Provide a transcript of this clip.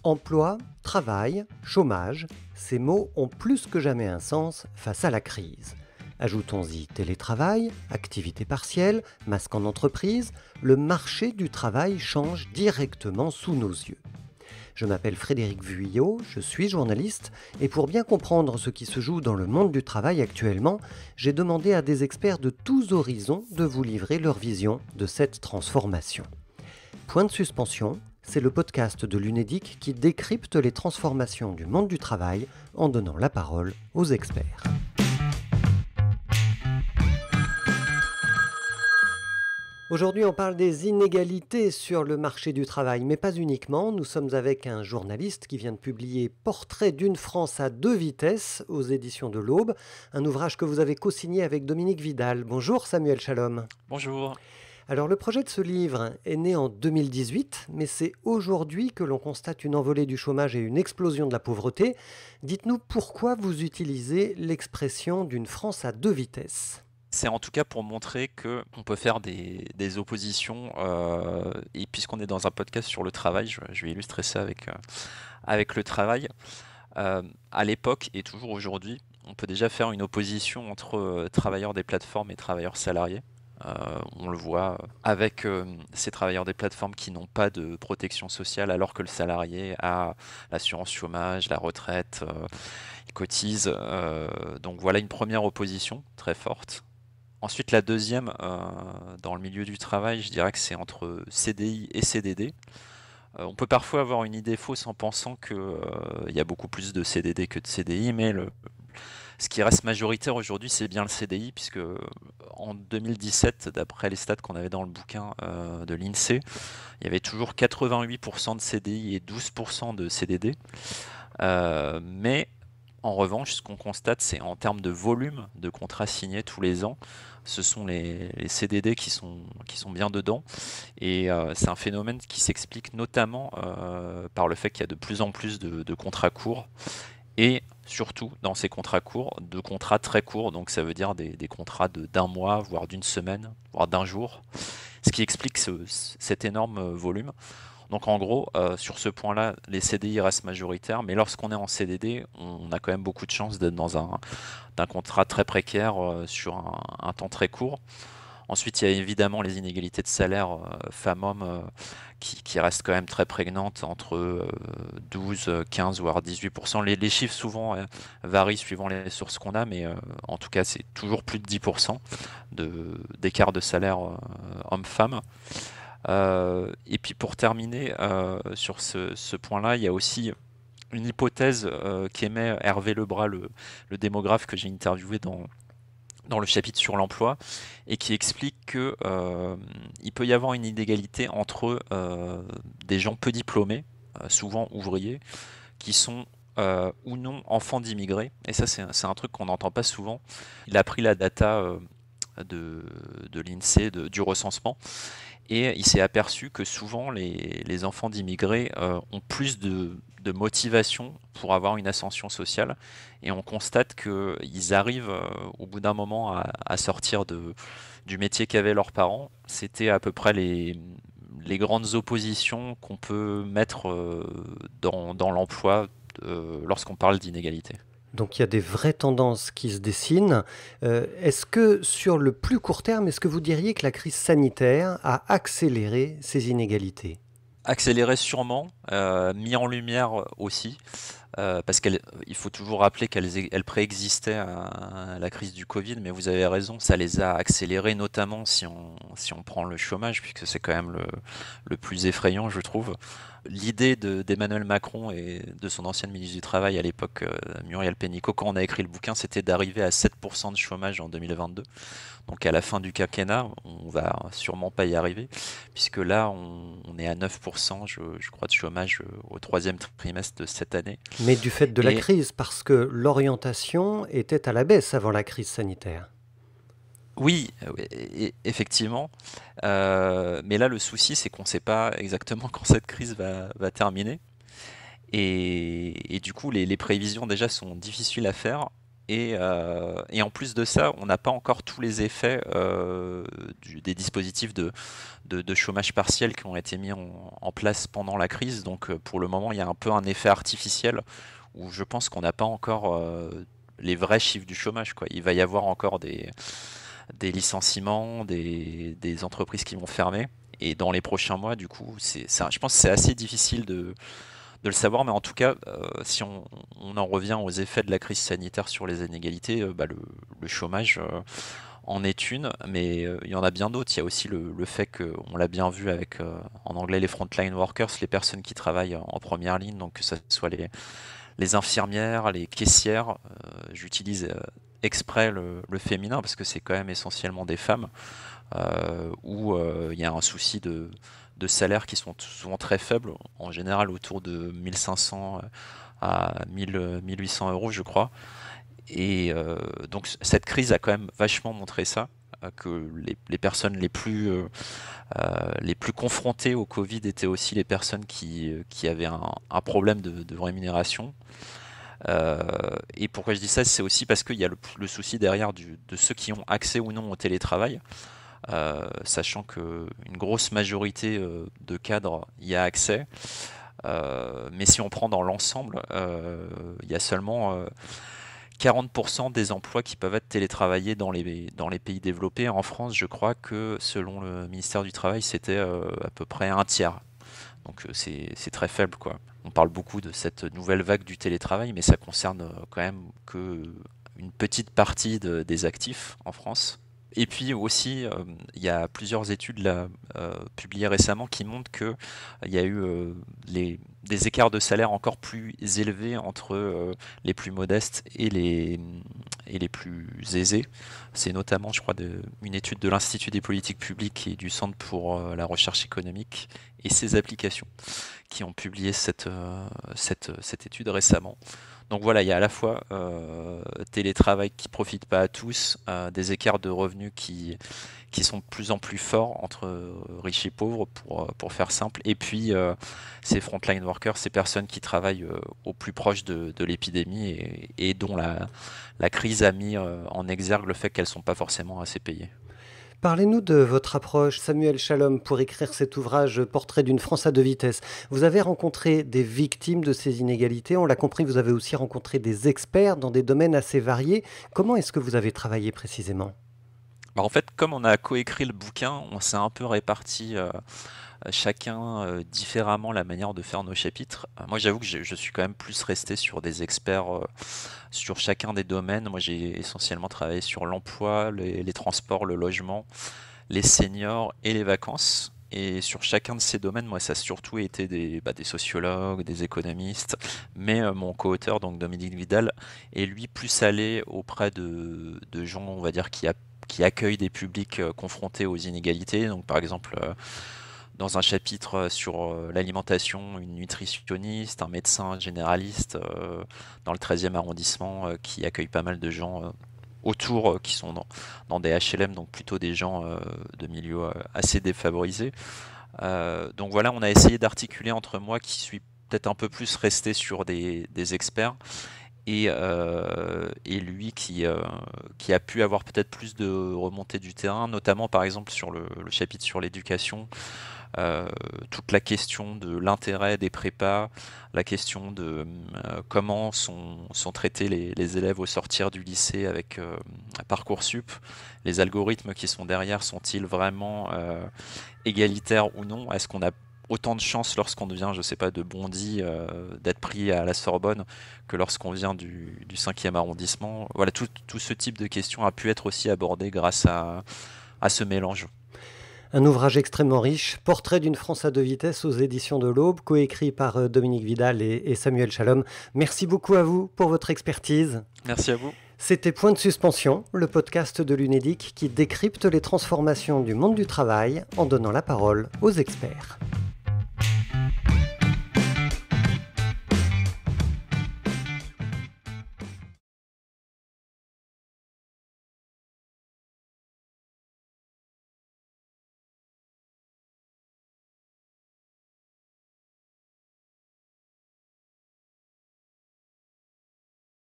Emploi, travail, chômage, ces mots ont plus que jamais un sens face à la crise. Ajoutons-y télétravail, activité partielle, masque en entreprise, le marché du travail change directement sous nos yeux. Je m'appelle Frédéric Vuillot, je suis journaliste et pour bien comprendre ce qui se joue dans le monde du travail actuellement, j'ai demandé à des experts de tous horizons de vous livrer leur vision de cette transformation. Point de suspension, c'est le podcast de l'UNEDIC qui décrypte les transformations du monde du travail en donnant la parole aux experts. Aujourd'hui, on parle des inégalités sur le marché du travail, mais pas uniquement. Nous sommes avec un journaliste qui vient de publier Portrait d'une France à deux vitesses aux éditions de l'Aube, un ouvrage que vous avez co-signé avec Dominique Vidal. Bonjour Samuel Shalom. Bonjour. Alors le projet de ce livre est né en 2018, mais c'est aujourd'hui que l'on constate une envolée du chômage et une explosion de la pauvreté. Dites-nous pourquoi vous utilisez l'expression d'une France à deux vitesses. C'est en tout cas pour montrer qu'on peut faire des oppositions, et puisqu'on est dans un podcast sur le travail, je vais illustrer ça avec le travail. À l'époque et toujours aujourd'hui, on peut déjà faire une opposition entre travailleurs des plateformes et travailleurs salariés. On le voit avec ces travailleurs des plateformes qui n'ont pas de protection sociale alors que le salarié a l'assurance chômage, la retraite, il cotise. Donc voilà une première opposition très forte. Ensuite, la deuxième, dans le milieu du travail, je dirais que c'est entre CDI et CDD. On peut parfois avoir une idée fausse en pensant qu'il y a beaucoup plus de CDD que de CDI, mais ce qui reste majoritaire aujourd'hui, c'est bien le CDI, puisque en 2017, d'après les stats qu'on avait dans le bouquin de l'INSEE, il y avait toujours 88% de CDI et 12% de CDD. Mais en revanche, ce qu'on constate, c'est en termes de volume de contrats signés tous les ans, ce sont les CDD qui sont bien dedans. Et c'est un phénomène qui s'explique notamment par le fait qu'il y a de plus en plus de contrats courts. Et surtout, dans ces contrats courts, de contrats très courts, donc ça veut dire des contrats d'un mois, voire d'une semaine, voire d'un jour, ce qui explique cet énorme volume. Donc en gros, sur ce point-là, les CDI restent majoritaires, mais lorsqu'on est en CDD, on a quand même beaucoup de chance d'être dans un contrat très précaire sur un temps très court. Ensuite, il y a évidemment les inégalités de salaire femmes-hommes qui restent quand même très prégnantes, entre 12, 15 voire 18%. Les chiffres souvent varient suivant les sources qu'on a, mais en tout cas, c'est toujours plus de 10% d'écart de salaire homme-femme. Et puis pour terminer sur ce point-là, il y a aussi une hypothèse qu'émet Hervé Lebras, le démographe que j'ai interviewé dans le chapitre sur l'emploi, et qui explique que il peut y avoir une inégalité entre des gens peu diplômés, souvent ouvriers, qui sont ou non enfants d'immigrés. Et ça, c'est un truc qu'on n'entend pas souvent. Il a pris la data de l'INSEE, du recensement, et il s'est aperçu que souvent les enfants d'immigrés ont plus de motivation pour avoir une ascension sociale. Et on constate qu'ils arrivent au bout d'un moment à sortir du métier qu'avaient leurs parents. C'était à peu près les grandes oppositions qu'on peut mettre dans l'emploi lorsqu'on parle d'inégalité. Donc il y a des vraies tendances qui se dessinent. Est-ce que sur le plus court terme, est-ce que vous diriez que la crise sanitaire a accéléré ces inégalités ? Accéléré sûrement, mis en lumière aussi, parce qu'il faut toujours rappeler qu'elles préexistaient à la crise du Covid, mais vous avez raison, ça les a accélérées, notamment si on prend le chômage, puisque c'est quand même le plus effrayant, je trouve. L'idée d'Emmanuel Macron et de son ancienne ministre du Travail à l'époque, Muriel Pénicaud, quand on a écrit le bouquin, c'était d'arriver à 7% de chômage en 2022. Donc à la fin du quinquennat, on va sûrement pas y arriver, puisque là, on est à 9%, je crois, de chômage au troisième trimestre de cette année. Mais du fait de la crise, parce que l'orientation était à la baisse avant la crise sanitaire. Oui, effectivement. Mais là, le souci, c'est qu'on ne sait pas exactement quand cette crise va terminer. Et du coup, les prévisions déjà sont difficiles à faire. Et en plus de ça, on n'a pas encore tous les effets des dispositifs de chômage partiel qui ont été mis en place pendant la crise. Donc pour le moment, il y a un peu un effet artificiel où je pense qu'on n'a pas encore les vrais chiffres du chômage, quoi. Il va y avoir encore des licenciements, des entreprises qui vont fermer. Et dans les prochains mois, du coup, je pense que c'est assez difficile de le savoir, mais en tout cas, si on en revient aux effets de la crise sanitaire sur les inégalités, le chômage en est une, mais il y en a bien d'autres. Il y a aussi le fait qu'on l'a bien vu avec, en anglais, les frontline workers, les personnes qui travaillent en première ligne, donc que ce soit les infirmières, les caissières. J'utilise exprès le féminin parce que c'est quand même essentiellement des femmes, où il y a un souci de salaires qui sont souvent très faibles, en général autour de 1500 à 1800 euros, je crois. Et donc cette crise a quand même vachement montré ça, que les personnes les plus confrontées au Covid étaient aussi les personnes qui avaient un problème de rémunération. Et pourquoi je dis ça, c'est aussi parce qu'il y a le souci derrière de ceux qui ont accès ou non au télétravail. Sachant qu'une grosse majorité de cadres y a accès. Mais si on prend dans l'ensemble, il y a seulement 40% des emplois qui peuvent être télétravaillés dans les pays développés. En France, je crois que selon le ministère du Travail, c'était à peu près un tiers. Donc c'est très faible, quoi. On parle beaucoup de cette nouvelle vague du télétravail, mais ça concerne quand même que une petite partie des actifs en France. Et puis aussi, il y a plusieurs études là, publiées récemment qui montrent qu'il y a eu des écarts de salaire encore plus élevés entre les plus modestes et les plus aisés. C'est notamment, je crois, une étude de l'Institut des politiques publiques et du Centre pour la recherche économique et ses applications qui ont publié cette étude récemment. Donc voilà, il y a à la fois télétravail qui ne profite pas à tous, des écarts de revenus qui sont de plus en plus forts entre riches et pauvres, pour faire simple, et puis ces frontline workers, ces personnes qui travaillent au plus proche de l'épidémie et dont la crise a mis en exergue le fait qu'elles ne sont pas forcément assez payées. Parlez-nous de votre approche, Samuel Shalom, pour écrire cet ouvrage Portrait d'une France à deux vitesses. Vous avez rencontré des victimes de ces inégalités, on l'a compris, vous avez aussi rencontré des experts dans des domaines assez variés. Comment est-ce que vous avez travaillé précisément ? En fait, comme on a coécrit le bouquin, on s'est un peu réparti chacun différemment la manière de faire nos chapitres. Moi, j'avoue que je suis quand même plus resté sur des experts sur chacun des domaines. Moi, j'ai essentiellement travaillé sur l'emploi, les transports, le logement, les seniors et les vacances. Et sur chacun de ces domaines, moi, ça a surtout été des sociologues, des économistes, mais mon co-auteur, donc Dominique Vidal, est lui plus allé auprès de gens, on va dire, qui accueillent des publics confrontés aux inégalités. Donc, par exemple, dans un chapitre sur l'alimentation, une nutritionniste, un médecin généraliste dans le 13e arrondissement qui accueille pas mal de gens autour qui sont dans des HLM, donc plutôt des gens de milieux assez défavorisés. Donc voilà, on a essayé d'articuler entre moi qui suis peut-être un peu plus resté sur des experts et lui qui a pu avoir peut-être plus de remontée du terrain, notamment par exemple sur le chapitre sur l'éducation. Toute la question de l'intérêt des prépas, la question de comment sont traités les élèves au sortir du lycée avec Parcoursup, les algorithmes qui sont derrière sont-ils vraiment égalitaires ou non? Est-ce qu'on a autant de chances lorsqu'on vient, je sais pas, de Bondy, d'être pris à la Sorbonne que lorsqu'on vient du 5e arrondissement? Voilà, tout ce type de questions a pu être aussi abordé grâce à ce mélange. Un ouvrage extrêmement riche, Portrait d'une France à deux vitesses aux éditions de l'Aube, coécrit par Dominique Vidal et Samuel Shalom. Merci beaucoup à vous pour votre expertise. Merci à vous. C'était Point de suspension, le podcast de l'UNEDIC qui décrypte les transformations du monde du travail en donnant la parole aux experts.